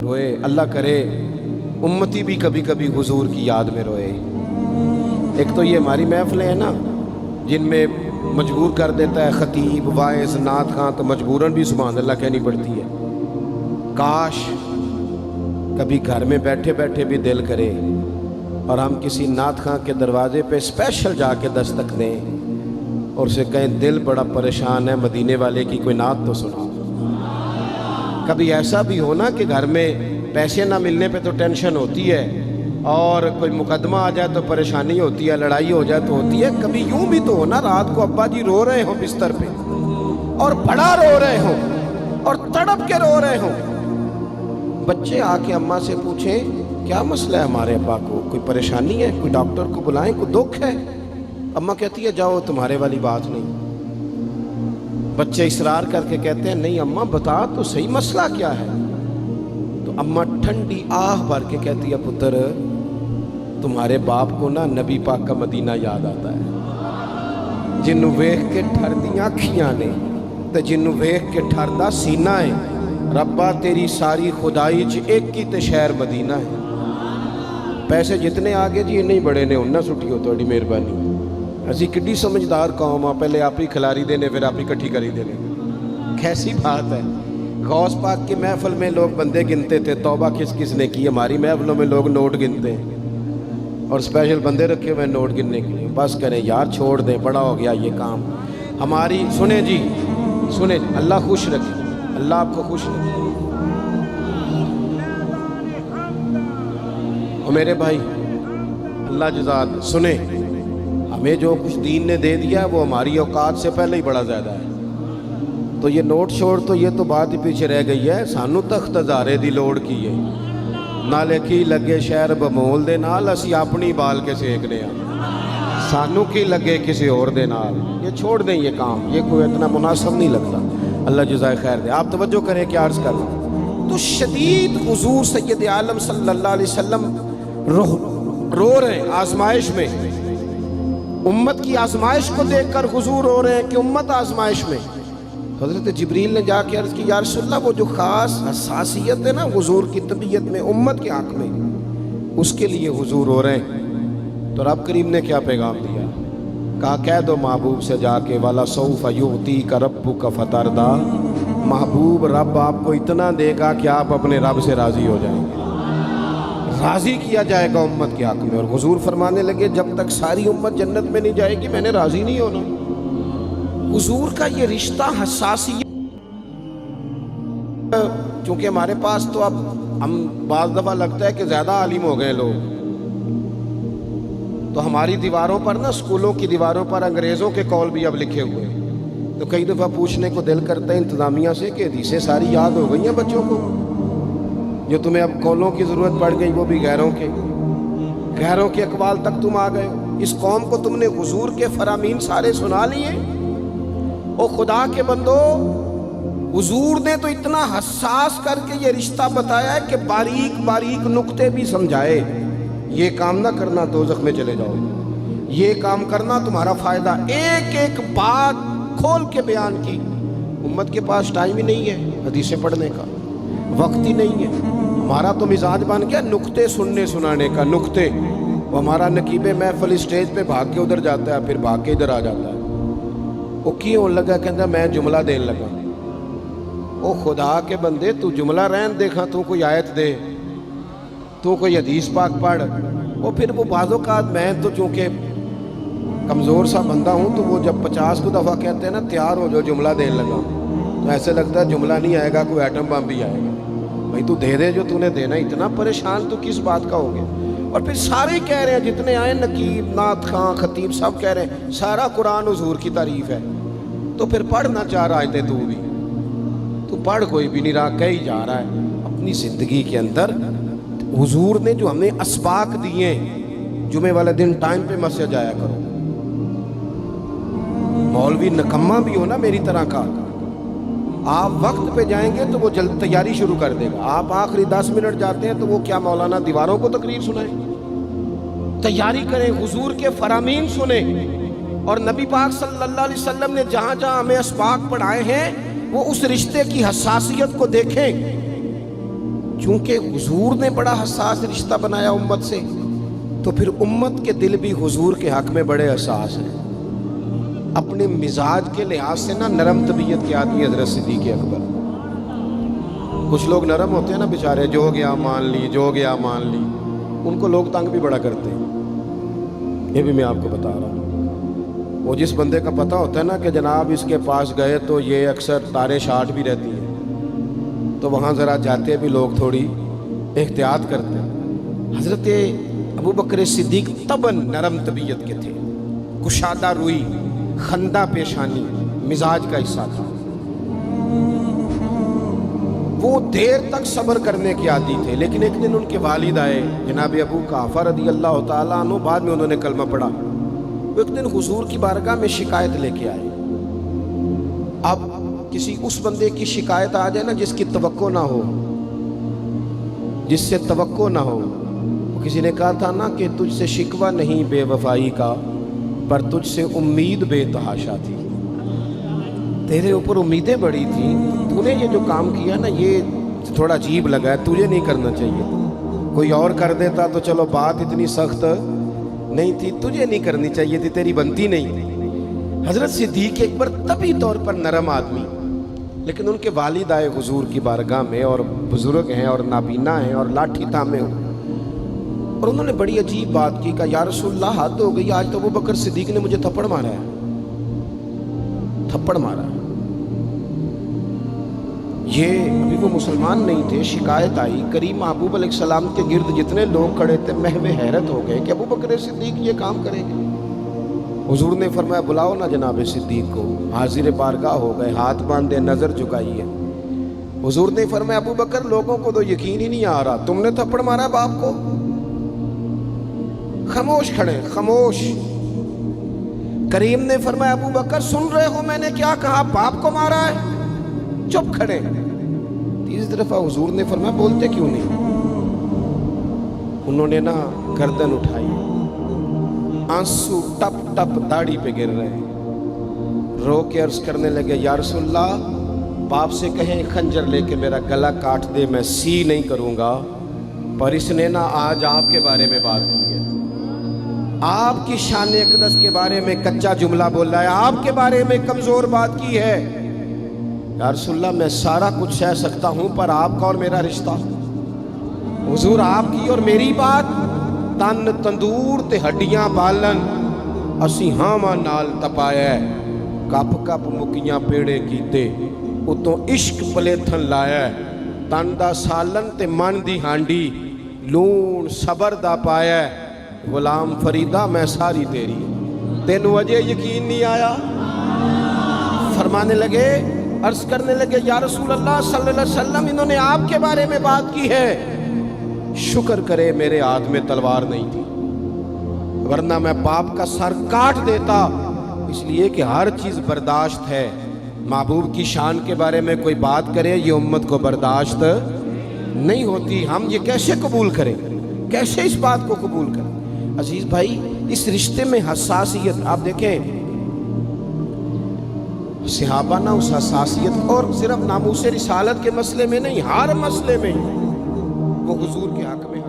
रोए। अल्लाह करे उम्मती भी कभी कभी हुजूर की याद में रोए। एक तो ये हमारी महफिलें हैं ना जिनमें मजबूर कर देता है ख़तीब वाइज नात खां, तो मजबूरन भी सुभान अल्लाह कहनी पड़ती है। काश कभी घर में बैठे बैठे भी दिल करे और हम किसी नात खां के दरवाजे पे स्पेशल जाके दस्तक दें और उसे कहें दिल बड़ा परेशान है, मदीने वाले की कोई नात तो सुनाओ। कभी ऐसा भी हो ना कि घर में पैसे ना मिलने पे तो टेंशन होती है, और कोई मुकदमा आ जाए तो परेशानी होती है, लड़ाई हो जाए तो होती है। कभी यूं भी तो हो ना रात को अब्बा जी रो रहे हो बिस्तर पे और बड़ा रो रहे हो और तड़प के रो रहे हो, बच्चे आके अम्मा से पूछें क्या मसला है हमारे अब्बा को, कोई परेशानी है, कोई डॉक्टर को बुलाएं, कोई दुख है। अम्मा कहती है जाओ तुम्हारे वाली बात नहीं। बच्चे इसरार करके कहते हैं नहीं अम्मा बता तो सही मसला क्या है। तो अम्मा ठंडी आह भर के कहती है पुत्र तुम्हारे बाप को ना नबी पाक का मदीना याद आता है, जिन्नू वेख के ठरदियां अखियां ने ते जिन्नू वेख के ठरदा सीना है। रब्बा तेरी सारी खुदाई च एक ही ते शहर मदीना है। पैसे जितने आगे जी इन्ने ही बड़े ने उन्ना सुटियो थोड़ी मेहरबानी। असी किड्डी समझदार कौम आ, पहले आप ही खिलारी देने फिर आप ही इकट्ठी करी देने, कैसी बात है। गौस पाक की महफिल में लोग बंदे गिनते थे, तौबा किस किस ने की। हमारी महफिलों में लोग नोट गिनते हैं और स्पेशल बंदे रखे हुए नोट गिनने के लिए। बस करें यार छोड़ दें, बड़ा हो गया ये काम हमारी। सुने जी सुने, अल्लाह खुश रखे, अल्लाह आपको खुश रखे। और मेरे भाई अल्लाह जज़ात सुने, हमें जो कुछ दीन ने दे दिया है वो हमारी औकात से पहले ही बड़ा ज़्यादा है। तो ये नोट छोड़ तो ये तो बात ही पीछे रह गई है। सानू तख्त हज़ारे दी लोड़ की है, नाले की लगे शहर बमोल दे नाल असी अपनी बाल के सेकने आ, सानू की लगे किसी और दे नाल। ये छोड़ दें ये काम, ये कोई इतना मुनासिब नहीं लगता। अल्लाह जज़ाए खैर दे। आप तवज्जो करें क्या अर्ज़ कर रहा हूँ। तो शदीद हुजूर सैयद आलम सल्लल्लाहु अलैहि वसल्लम रो रहे हैं आजमाइश में। उम्मत की आजमाइश को देखकर हुजूर रो रहे हैं कि उम्मत आजमाइश में। हज़रत जिब्रील ने जाके अर्ज़ की या रसूलल्लाह वो जो ख़ास हसासियत है ना हुजूर की तबीयत में उम्मत के हक़ में, उसके लिए हुजूर रो रहे हैं। तो रब करीम ने क्या पैगाम दिया, कहा कह दो महबूब से जाके वाला सौफ़ युअतीका रब्बुका फतरदा, महबूब रब आपको इतना देगा कि आप अपने रब से राज़ी हो जाएंगे, राज़ी किया जाएगा उम्मत के हक़ में। और हुजूर फरमाने लगे जब तक सारी उम्मत जन्नत में नहीं जाएगी मैंने राज़ी नहीं होना। हुजूर का ये रिश्ता हसासियत, चूँकि हमारे पास तो अब हम बाज़ दफ़ा लगता है कि ज़्यादा आलिम हो गए लोग, तो हमारी दीवारों पर ना स्कूलों की दीवारों पर अंग्रेज़ों के कौल भी अब लिखे हुए हैं। तो कई दफ़ा पूछने को दिल करता है इंतज़ामिया से कि हदीसें सारी याद हो गई हैं बच्चों को, जो तुम्हें अब कौलों की ज़रूरत पड़ गई वो भी गैरों के अक़वाल तक तुम आ गए हो। इस कौम को तुमने हुजूर के फरामीन सारे सुना लिए। ओ खुदा के बंदो, हुजूर ने तो इतना हसास करके ये रिश्ता बताया है कि बारीक बारीक नुक्ते भी समझाए। ये काम ना करना दोज़ख में चले जाओगे, ये काम करना तुम्हारा फ़ायदा, एक एक बात खोल के बयान की। उम्मत के पास टाइम ही नहीं है हदीसें पढ़ने का, वक्त ही नहीं है। हमारा तो मिजाज बन गया नुक्ते सुनने सुनाने का, नुक्ते। वो हमारा नकीबे महफिल स्टेज पे भाग के उधर जाता है, फिर भाग के इधर आ जाता है। वो की होने लगा, कहता मैं जुमला देन लगा। ओ खुदा के बंदे तू जुमला रहन देखा, तू कोई आयत दे, तू कोई हदीस पाक पढ़। वो फिर वो बाज़ों का मैं तो चूँकि कमज़ोर सा बंदा हूँ, तो वो जब 50 को दफ़ा कहते हैं ना तैयार हो जाओ जुमला देने लगा, तो ऐसे लगता है जुमला नहीं आएगा कोई एटम बम भी आएगा। भाई तू दे दे जो तूने देना, इतना परेशान तो किस बात का हो गया। और फिर सारे कह रहे हैं जितने आए, नकीब नात खां खतीब सब कह रहे हैं सारा कुरान हुजूर की तारीफ़ है। तो फिर पढ़ना चाह रहा है तू भी, तू पढ़, कोई भी नहीं रहा, कही जा रहा है अपनी ज़िंदगी के अंदर। हुजूर ने जो हमें असबाक दिए, जुमे वाले दिन टाइम पे मस्जिद जाया करो। मौलवी नकम्मा भी हो ना मेरी तरह का, आप वक्त पे जाएंगे तो वो जल्द तैयारी शुरू कर देगा। आप आखिरी 10 मिनट जाते हैं तो वो क्या मौलाना दीवारों को तकरीर सुनाए। तैयारी करें, हुजूर के फरामीन सुने। और नबी पाक सल्लल्लाहु अलैहि वसल्लम ने जहाँ जहाँ हमें असबाक पढ़ाए हैं वो उस रिश्ते की हसासियत को देखें। چونکہ حضور نے بڑا حساس رشتہ بنایا امت سے، تو پھر امت کے دل بھی حضور کے حق میں بڑے حساس ہیں۔ اپنے مزاج کے لحاظ سے نا نرم طبیعت کے آدمی حضرت صدیق اکبر۔ کچھ لوگ نرم ہوتے ہیں نا بیچارے، جو گیا مان لی، جو گیا مان لی، ان کو لوگ تنگ بھی بڑا کرتے ہیں۔ یہ بھی میں آپ کو بتا رہا ہوں۔ وہ جس بندے کا پتہ ہوتا ہے نا کہ جناب اس کے پاس گئے تو یہ اکثر تارے شاٹ بھی رہتی ہیں، تو وہاں ذرا جاتے بھی لوگ تھوڑی احتیاط کرتے ہیں۔ حضرت ابو بکر صدیق طبعاً نرم طبیعت کے تھے، کشادہ روئی، خندہ پیشانی مزاج کا حصہ تھا۔ وہ دیر تک صبر کرنے کے عادی تھے، لیکن ایک دن ان کے والد آئے جناب ابو قحافہ رضی اللہ تعالیٰ عنہ، بعد میں انہوں نے کلمہ پڑھا۔ وہ ایک دن حضور کی بارگاہ میں شکایت لے کے آئے۔ اب کسی اس بندے کی شکایت آ جائے نا جس کی توقع نہ ہو، جس سے توقع نہ ہو۔ کسی نے کہا تھا نا کہ تجھ سے شکوہ نہیں بے وفائی کا، پر تجھ سے امید بے تحاشا تھی۔ تیرے اوپر امیدیں بڑی تھیں، تو نے یہ جو کام کیا نا یہ تھوڑا عجیب لگا ہے، تجھے نہیں کرنا چاہیے تھا۔ کوئی اور کر دیتا تو چلو بات اتنی سخت نہیں تھی، تجھے نہیں کرنی چاہیے تھی، تیری بنتی نہیں۔ حضرت صدیق اکبر طبعی طور پر نرم آدمی، لیکن ان کے والد آئے حضور کی بارگاہ میں، اور بزرگ ہیں اور نابینا ہیں اور لاٹھی تھامے ہو، اور انہوں نے بڑی عجیب بات کی، کہا یا رسول اللہ حد ہو گئی، آج تو ابو بکر صدیق نے مجھے تھپڑ مارا ہے، تھپڑ مارا ہے۔ یہ ابھی وہ مسلمان نہیں تھے، شکایت آئی، کریم محبوب علیہ السلام کے گرد جتنے لوگ کھڑے تھے محو حیرت ہو گئے کہ ابو بکر صدیق یہ کام کریں گے۔ حضور نے فرمایا بلاؤ نا جناب صدیق کو، حاضر بارگاہ ہو گئے، ہاتھ باندھے، نظر جھکائی ہے۔ حضور نے فرمایا ابو بکر لوگوں کو تو یقین ہی نہیں آ رہا، تم نے تھپڑ مارا باپ کو؟ خاموش کھڑے، خاموش۔ کریم نے فرمایا ابو بکر سن رہے ہو میں نے کیا کہا، باپ کو مارا ہے؟ چپ کھڑے۔ تیسری دفعہ حضور نے فرمایا بولتے کیوں نہیں؟ انہوں نے نا گردن اٹھائی، آنسو ٹپ ٹپ داڑھی پہ گر رہے، رو کے عرض کرنے لگے یا رسول اللہ باپ سے کہیں خنجر لے کے میرا گلا کاٹ دے، میں سی نہیں کروں گا، پر اس نے نا آج آپ کے بارے میں بات کی ہے، آپ کی شان اقدس کے بارے میں کچا جملہ بولا ہے، آپ کے بارے میں کمزور بات کی ہے۔ یا رسول اللہ میں سارا کچھ سہ سکتا ہوں، پر آپ کا اور میرا رشتہ، حضور آپ کی اور میری بات، تن تندور تے ہڈیاں بالن، اسی ہاواں نال تپایا، کپ کپ مکیاں پیڑے کیتے، اتوں عشق پلیتھن لایا، تن دا سالن تے من دی ہانڈی، لون صبر دا پایا، غلام فریدہ میں ساری تیری، تینوں اجے یقین نہیں آیا؟ فرمانے لگے، عرض کرنے لگے یا رسول اللہ صلی اللہ علیہ وسلم انہوں نے آپ کے بارے میں بات کی ہے، شکر کرے میرے ہاتھ میں تلوار نہیں تھی، ورنہ میں باپ کا سر کاٹ دیتا، اس لیے کہ ہر چیز برداشت ہے، محبوب کی شان کے بارے میں کوئی بات کرے یہ امت کو برداشت نہیں ہوتی، ہم یہ کیسے قبول کریں، کیسے اس بات کو قبول کریں؟ عزیز بھائی اس رشتے میں حساسیت، آپ دیکھیں صحابہ نا اس حساسیت، اور صرف ناموس رسالت کے مسئلے میں نہیں، ہر مسئلے میں وہ حضور کے حق میں